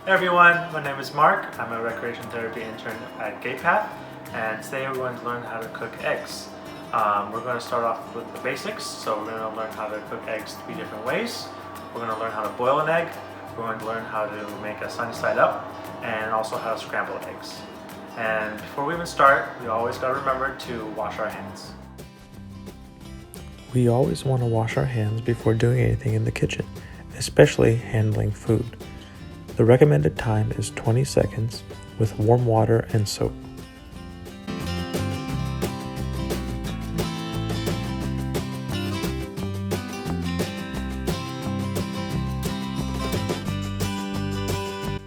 Hey everyone, my name is Mark. I'm a recreation therapy intern at Gatepath, and today we're going to learn how to cook eggs. We're going to start off with the basics, so we're going to learn how to cook eggs 3 different ways. We're going to learn how to boil an egg, we're going to learn how to make a sunny side up, and also how to scramble eggs. And before we even start, we always got to remember to wash our hands. We always want to wash our hands before doing anything in the kitchen, especially handling food. The recommended time is 20 seconds with warm water and soap.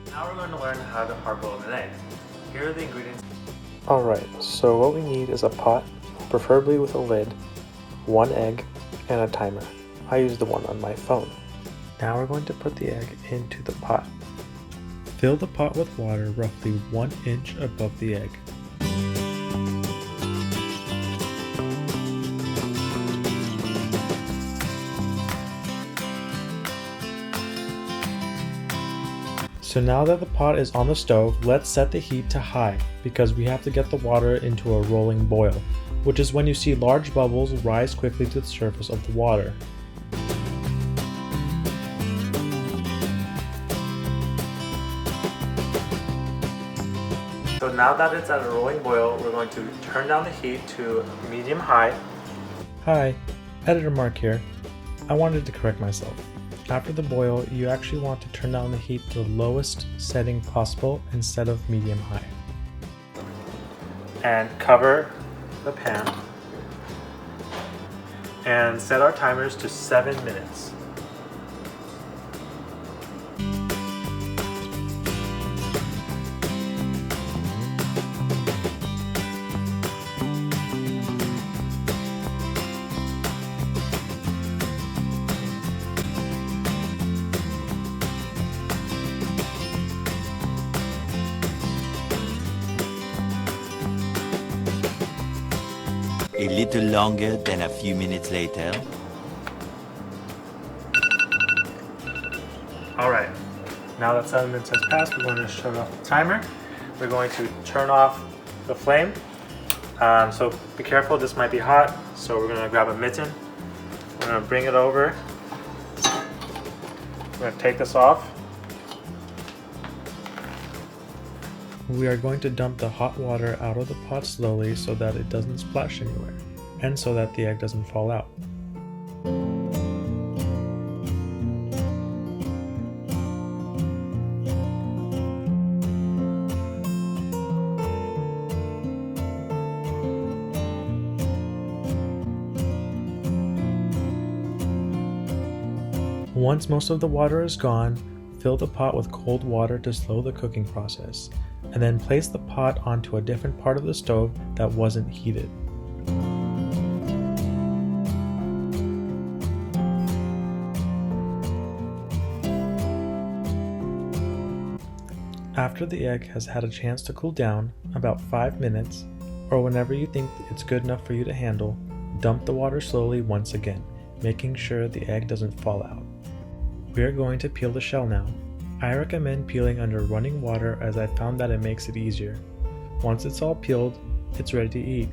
Now we're going to learn how to hard boil an egg. Here are the ingredients. Alright, so what we need is a pot, preferably with a lid, 1 egg, and a timer. I use the one on my phone. Now we're going to put the egg into the pot. Fill the pot with water roughly 1 inch above the egg. So now that the pot is on the stove, let's set the heat to high because we have to get the water into a rolling boil, which is when you see large bubbles rise quickly to the surface of the water. So now that it's at a rolling boil, we're going to turn down the heat to medium-high. Hi, Editor Mark here. I wanted to correct myself. After the boil, you actually want to turn down the heat to the lowest setting possible instead of medium-high. And cover the pan. And set our timers to 7 minutes. A little longer than a few minutes later. Alright, now that 7 minutes has passed, we're going to shut off the timer. We're going to turn off the flame. So be careful, this might be hot. So we're going to grab a mitten. We're going to bring it over. We're going to take this off. We are going to dump the hot water out of the pot slowly so that it doesn't splash anywhere, and so that the egg doesn't fall out. Once most of the water is gone, fill the pot with cold water to slow the cooking process, and then place the pot onto a different part of the stove that wasn't heated. After the egg has had a chance to cool down, about 5 minutes, or whenever you think it's good enough for you to handle, dump the water slowly once again, making sure the egg doesn't fall out. We are going to peel the shell now. I recommend peeling under running water as I found that it makes it easier. Once it's all peeled, it's ready to eat.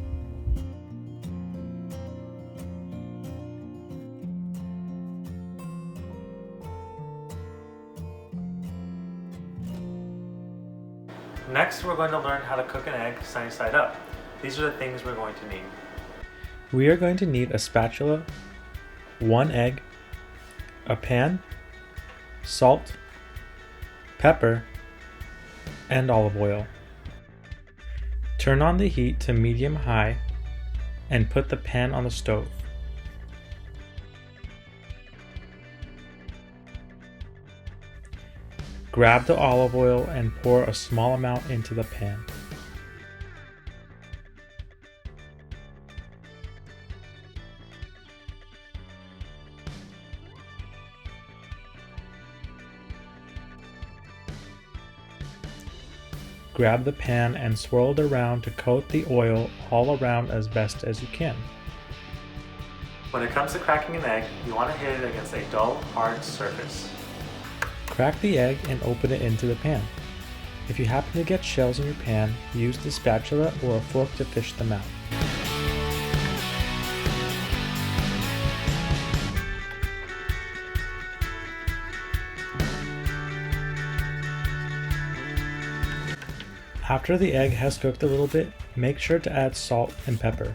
Next, we're going to learn how to cook an egg sunny side up. These are the things we're going to need. We are going to need a spatula, 1 egg, a pan, salt, pepper, and olive oil. Turn on the heat to medium-high and put the pan on the stove. Grab the olive oil and pour a small amount into the pan. Grab the pan and swirl it around to coat the oil all around as best as you can. When it comes to cracking an egg, you want to hit it against a dull, hard surface. Crack the egg and open it into the pan. If you happen to get shells in your pan, use the spatula or a fork to fish them out. After the egg has cooked a little bit, make sure to add salt and pepper.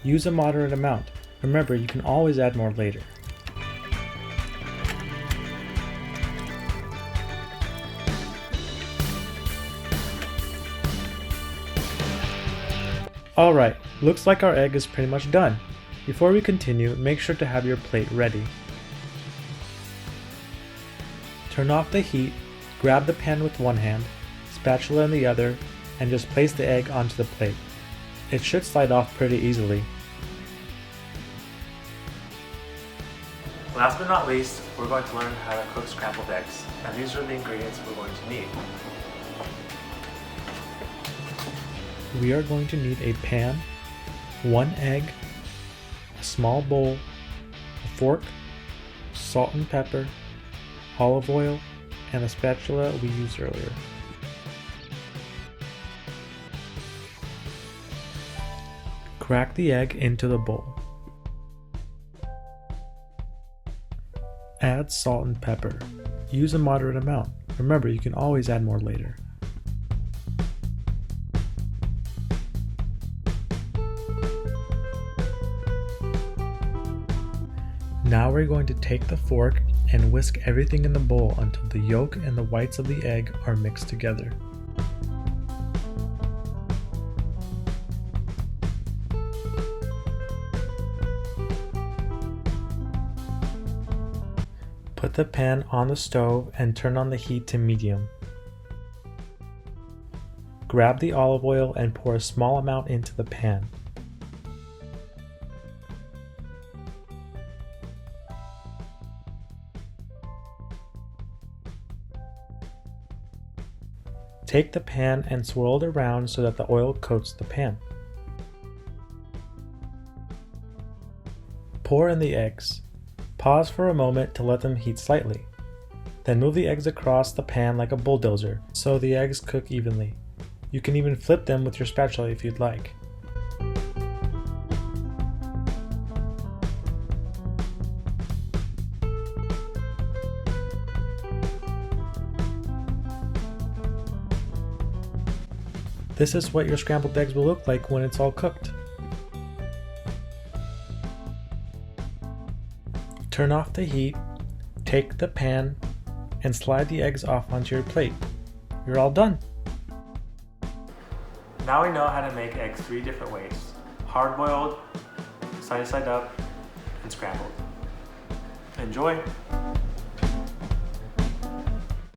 Use a moderate amount. Remember, you can always add more later. Alright, looks like our egg is pretty much done. Before we continue, make sure to have your plate ready. Turn off the heat, grab the pan with one hand, spatula in the other, and just place the egg onto the plate. It should slide off pretty easily. Last but not least, we're going to learn how to cook scrambled eggs, and these are the ingredients we're going to need. We are going to need a pan, one egg, a small bowl, a fork, salt and pepper, olive oil, and a spatula we used earlier. Crack the egg into the bowl. Add salt and pepper. Use a moderate amount. Remember, you can always add more later. Now we're going to take the fork and whisk everything in the bowl until the yolk and the whites of the egg are mixed together. Put the pan on the stove and turn on the heat to medium. Grab the olive oil and pour a small amount into the pan. Take the pan and swirl it around so that the oil coats the pan. Pour in the eggs. Pause for a moment to let them heat slightly. Then move the eggs across the pan like a bulldozer so the eggs cook evenly. You can even flip them with your spatula if you'd like. This is what your scrambled eggs will look like when it's all cooked. Turn off the heat, take the pan, and slide the eggs off onto your plate. You're all done. Now we know how to make eggs 3 different ways: hard-boiled, side up, and scrambled. Enjoy!